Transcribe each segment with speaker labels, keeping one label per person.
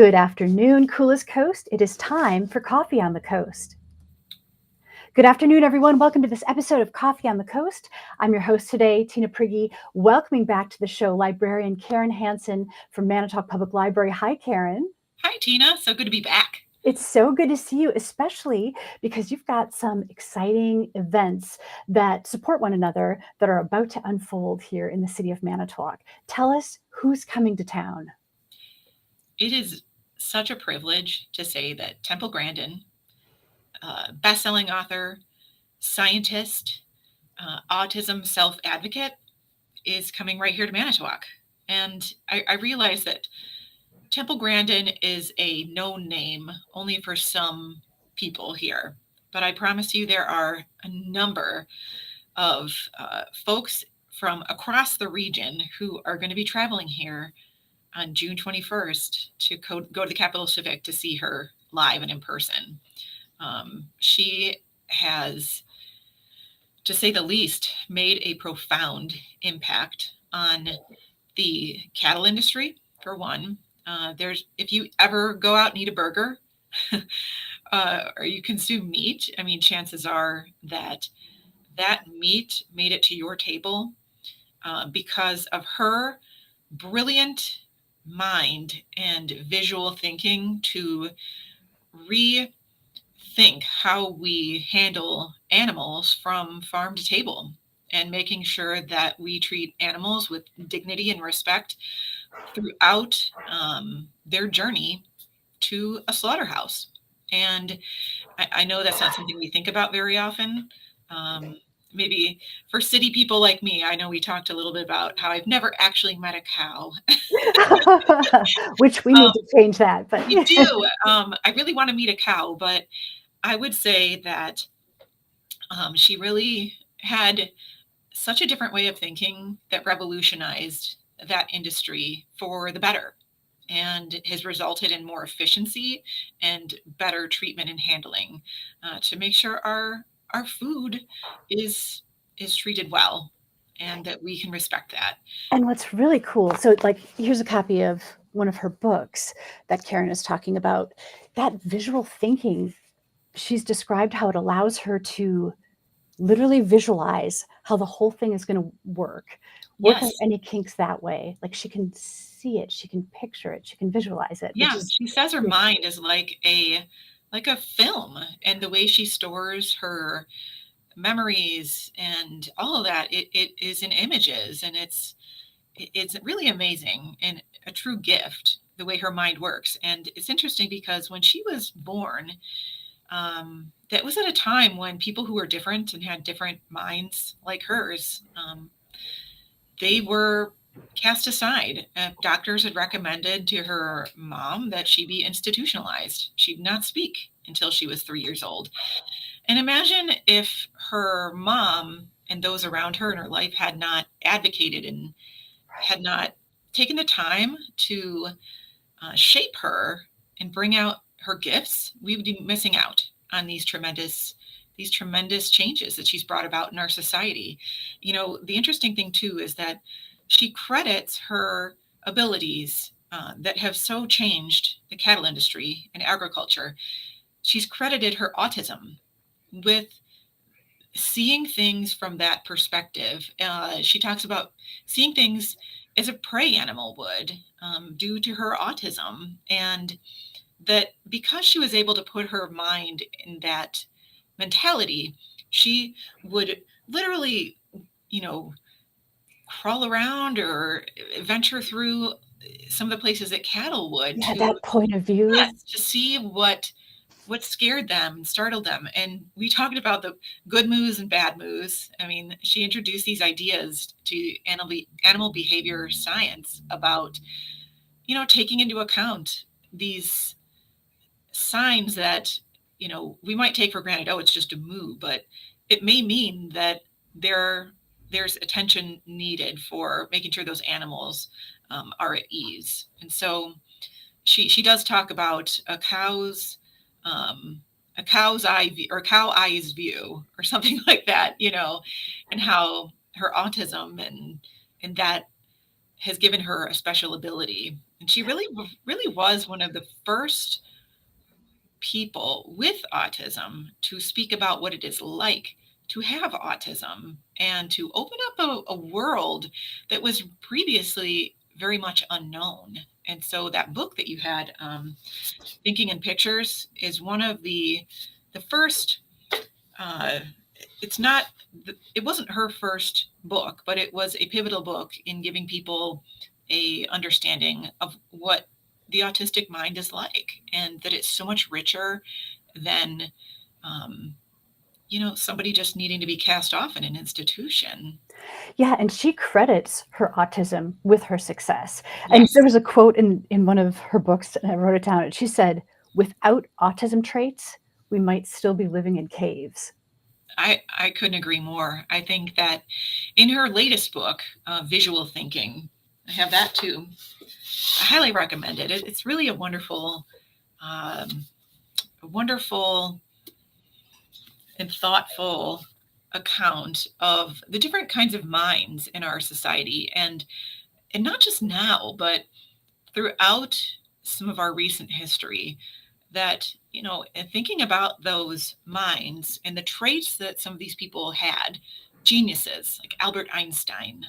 Speaker 1: Good afternoon, Coolest Coast. It is time for Coffee on the Coast. Good afternoon, everyone. Welcome to this episode of Coffee on the Coast. I'm your host today, Tina Prigge, welcoming back to the show Librarian Karen Hansen from Manitowoc Public Library. Hi, Karen.
Speaker 2: Hi, Tina. So good to be back.
Speaker 1: It's so good to see you, especially because you've got some exciting events that support one another that are about to unfold here in the city of Manitowoc. Tell us who's coming to town.
Speaker 2: It is such a privilege to say that Temple Grandin, best-selling author, scientist, autism self-advocate, is coming right here to Manitowoc. And I realize that Temple Grandin is a known name only for some people here. But I promise you there are a number of folks from across the region who are going to be traveling here on June 21st to go to the Capitol Civic to see her live and in person. She has, to say the least, made a profound impact on the cattle industry, for one. If you ever go out and eat a burger or you consume meat, I mean, chances are that that meat made it to your table because of her brilliant mind and visual thinking to rethink how we handle animals from farm to table and making sure that we treat animals with dignity and respect throughout their journey to a slaughterhouse. And I know that's not something we think about very often. Maybe for city people like me, I know we talked a little bit about how I've never actually met a cow.
Speaker 1: Which we need to change that, but
Speaker 2: You do. I really want to meet a cow, but I would say that she really had such a different way of thinking that revolutionized that industry for the better and has resulted in more efficiency and better treatment and handling to make sure our food is treated well and that we can respect that.
Speaker 1: and what's really cool, so like here's a copy of one of her books that Karen is talking about. That visual thinking, she's described how it allows her to literally visualize how the whole thing is going to work out
Speaker 2: Yes.
Speaker 1: any kinks that way. Like she can see it, she can picture it, she can visualize it, which
Speaker 2: Yeah,
Speaker 1: is
Speaker 2: she says her mind is like a film, and the way she stores her memories and all of that, it is in images, and it's really amazing and a true gift the way her mind works. And it's interesting because when she was born, that was at a time when people who were different and had different minds like hers, they were cast aside. Doctors had recommended to her mom that she be institutionalized. She'd not speak until she was 3 years old. And imagine if her mom and those around her in her life had not advocated and had not taken the time to shape her and bring out her gifts, we would be missing out on these tremendous changes that she's brought about in our society. You know, the interesting thing too is that she credits her abilities that have so changed the cattle industry and agriculture. She's credited her autism with seeing things from that perspective. She talks about seeing things as a prey animal would due to her autism, and that because she was able to put her mind in that mentality, she would literally, you know, crawl around or venture through some of the places that cattle would
Speaker 1: yeah,
Speaker 2: to,
Speaker 1: that point of view.
Speaker 2: yes, to see what scared them and startled them. And we talked about the good moves and bad moves. I mean, she introduced these ideas to animal behavior science about, you know, taking into account these signs that, you know, we might take for granted. Oh, it's just a moo, but it may mean that there's attention needed for making sure those animals are at ease. And so she does talk about um, a cow's eye view, or cow eyes view or something like that, you know, and how her autism and that has given her a special ability And she really was one of the first people with autism to speak about what it is like to have autism and to open up a world that was previously very much unknown. And so that book that you had, Thinking in Pictures, is one of the first. Uh, it's not. It wasn't her first book, but it was a pivotal book in giving people a understanding of what the autistic mind is like, and that it's so much richer than somebody just needing to be cast off in an institution.
Speaker 1: Yeah, and she credits her autism with her success. And
Speaker 2: Yes,
Speaker 1: there was a quote in one of her books, and I wrote it down. She said, "Without autism traits, we might still be living in caves."
Speaker 2: I couldn't agree more. I think that in her latest book, Visual Thinking, I have that too. I highly recommend it. It's really um, a wonderful and thoughtful account of the different kinds of minds in our society, and not just now, but throughout some of our recent history. That, and thinking about those minds and the traits that some of these people had, geniuses like Albert Einstein,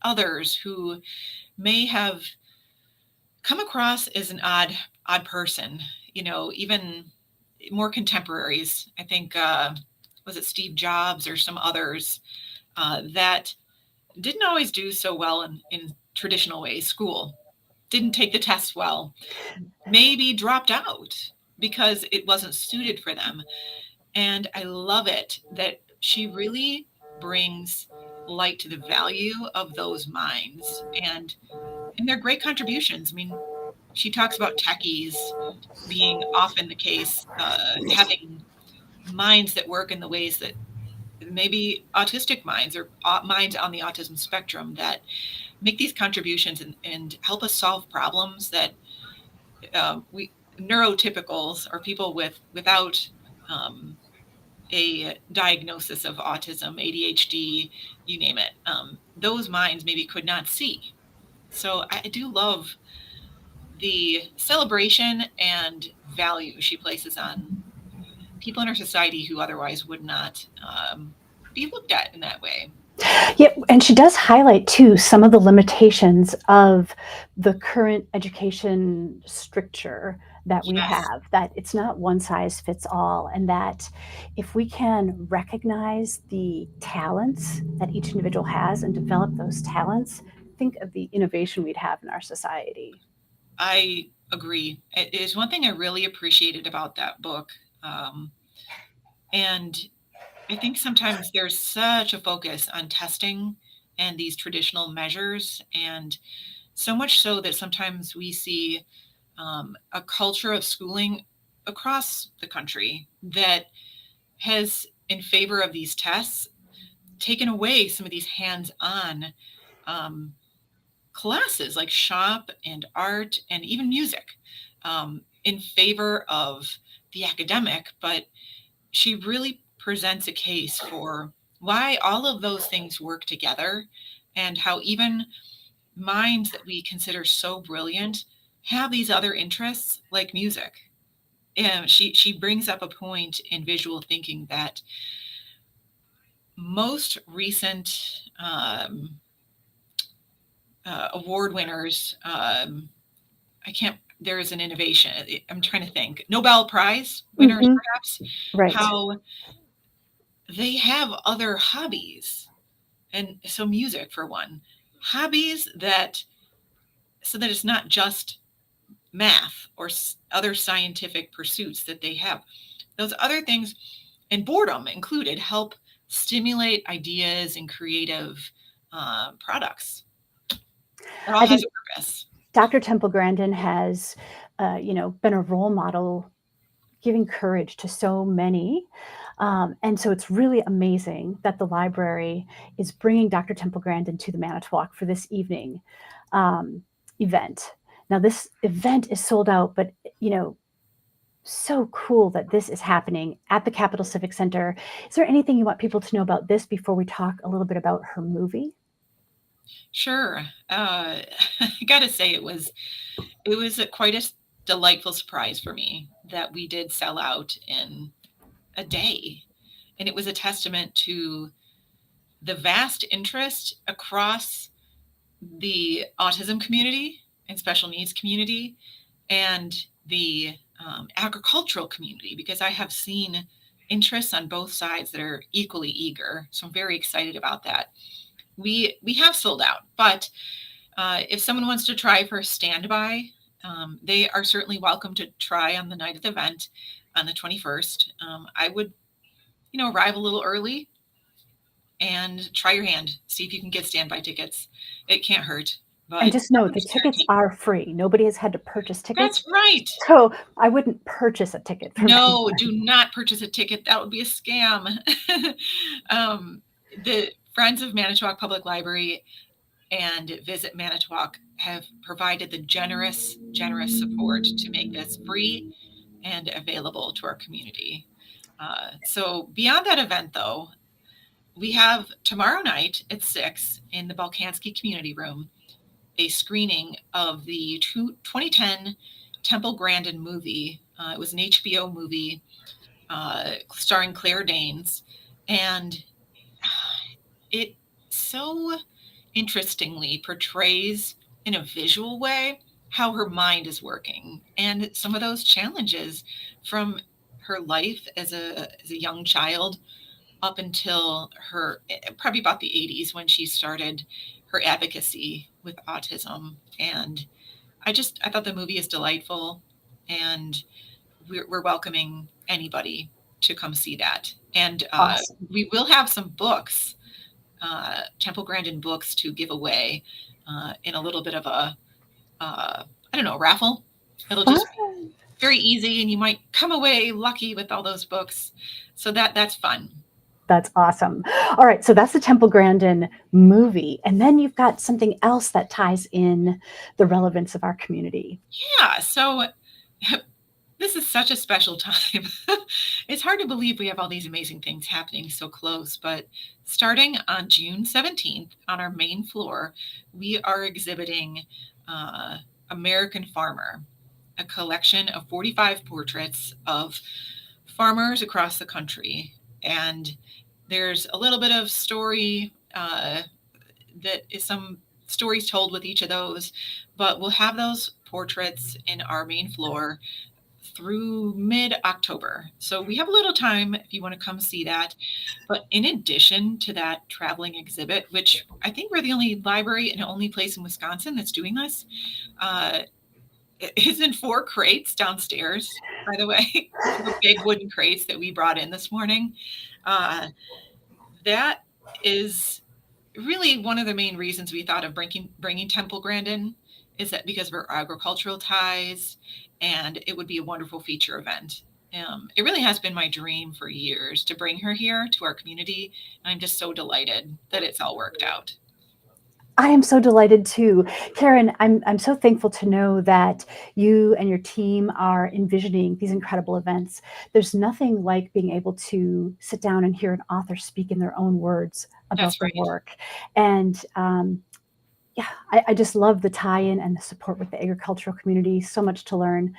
Speaker 2: others who may have come across as an odd person, even more contemporaries. I think, was it Steve Jobs or some others that didn't always do so well in traditional ways, school, didn't take the tests well, maybe dropped out because it wasn't suited for them. And I love it that she really brings light to the value of those minds and their great contributions. I mean, she talks about techies being often the case, having minds that work in the ways that maybe autistic minds or minds on the autism spectrum that make these contributions and help us solve problems that we neurotypicals or people without um, a diagnosis of autism, ADHD, you name it, those minds maybe could not see. So I do love the celebration and value she places on people in our society who otherwise would not be looked at in that way.
Speaker 1: Yeah, and she does highlight too some of the limitations of the current education stricture that we
Speaker 2: Yes,
Speaker 1: have, that it's not one size fits all, and that if we can recognize the talents that each individual has and develop those talents, think of the innovation we'd have in our society.
Speaker 2: I agree. It is one thing I really appreciated about that book. Um, and I think sometimes there's such a focus on testing and these traditional measures, and so much so that sometimes we see a culture of schooling across the country that has, in favor of these tests, taken away some of these hands on um, classes like shop and art and even music in favor of the academic. But she really presents a case for why all of those things work together and how even minds that we consider so brilliant have these other interests like music. And she brings up a point in Visual Thinking that most recent award winners, I can't, there is an innovation. I'm trying to think. Nobel Prize winners,
Speaker 1: Hmm.
Speaker 2: perhaps,
Speaker 1: Right.
Speaker 2: how they have other hobbies. And so, music, for one, hobbies that, so that it's not just math or other scientific pursuits that they have. Those other things, and boredom included, help stimulate ideas and creative products. It all
Speaker 1: I
Speaker 2: has
Speaker 1: think
Speaker 2: a purpose.
Speaker 1: Dr. Temple Grandin has, been a role model, giving courage to so many. And so it's really amazing that the library is bringing Dr. Temple Grandin to the Manitowoc for this evening um, event. Now, this event is sold out, but you know, so cool that this is happening at the Capitol Civic Center. Is there anything you want people to know about this before we talk a little bit about her movie?
Speaker 2: Sure. I gotta say it was quite a delightful surprise for me that we did sell out in a day, and it was a testament to the vast interest across the autism community and special needs community and the agricultural community, because I have seen interests on both sides that are equally eager. So I'm very excited about that. We have sold out, but if someone wants to try for a standby, they are certainly welcome to try on the night of the event on the 21st. I would, arrive a little early and try your hand. See if you can get standby tickets. It can't hurt,
Speaker 1: And
Speaker 2: but
Speaker 1: just know
Speaker 2: nothing
Speaker 1: the
Speaker 2: is
Speaker 1: tickets
Speaker 2: guaranteed.
Speaker 1: are free. Nobody has had to purchase
Speaker 2: That's
Speaker 1: tickets.
Speaker 2: right.
Speaker 1: So I wouldn't purchase a ticket from
Speaker 2: No,
Speaker 1: anyone.
Speaker 2: do not purchase a ticket. That would be a scam. um, the Friends of Manitowoc Public Library and Visit Manitowoc have provided the generous, generous support to make this free and available to our community. So beyond that event, though, we have tomorrow night at 6 in the Balkansky Community Room a screening of the 2010 Temple Grandin movie. It was an HBO movie starring Claire Danes, and it so interestingly portrays in a visual way how her mind is working and some of those challenges from her life as a young child up until her probably about the 80s when she started her advocacy with autism. And I thought the movie is delightful, and we're welcoming anybody to come see that. And
Speaker 1: Awesome.
Speaker 2: we will have some books, Temple Grandin books to give away in a little bit of a, I don't know, raffle. It'll
Speaker 1: Fun.
Speaker 2: just be very easy, and you might come away lucky with all those books. So that's fun.
Speaker 1: That's awesome. All right, so that's the Temple Grandin movie. And then you've got something else that ties in the relevance of our community.
Speaker 2: Yeah. So this is such a special time. It's hard to believe we have all these amazing things happening so close, but starting on June 17th on our main floor, we are exhibiting American Farmer, a collection of 45 portraits of farmers across the country. And there's a little bit of story that is some stories told with each of those, but we'll have those portraits in our main floor through mid October. So we have a little time if you want to come see that. But in addition to that traveling exhibit, which I think we're the only library and only place in Wisconsin that's doing this, uh, is in 4 crates downstairs, by the way, 4 big wooden crates that we brought in this morning. Uh, that is really one of the main reasons we thought of bringing Temple Grandin is that because of our agricultural ties, and it would be a wonderful feature event. It really has been my dream for years to bring her here to our community, and I'm just so delighted that it's all worked out.
Speaker 1: I am so delighted too. Karen, I'm so thankful to know that you and your team are envisioning these incredible events. There's nothing like being able to sit down and hear an author speak in their own words about
Speaker 2: That's
Speaker 1: the
Speaker 2: right.
Speaker 1: work. And yeah, I just love the tie-in and the support with the agricultural community. So much to learn.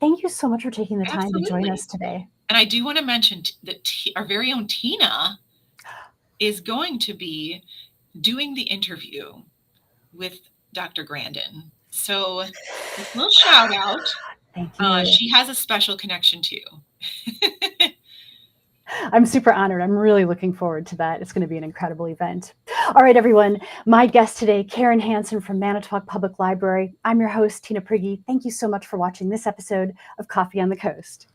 Speaker 1: Thank you so much for taking the time to join
Speaker 2: Absolutely.
Speaker 1: us today.
Speaker 2: And I do want to mention that our very own Tina is going to be doing the interview with Dr. Grandin. So a little shout out.
Speaker 1: Thank you.
Speaker 2: She has a special connection too.
Speaker 1: I'm super honored. I'm really looking forward to that. It's going to be an incredible event. All right, everyone. My guest today, Karen Hansen from Manitowoc Public Library. I'm your host, Tina Prigge. Thank you so much for watching this episode of Coffee on the Coast.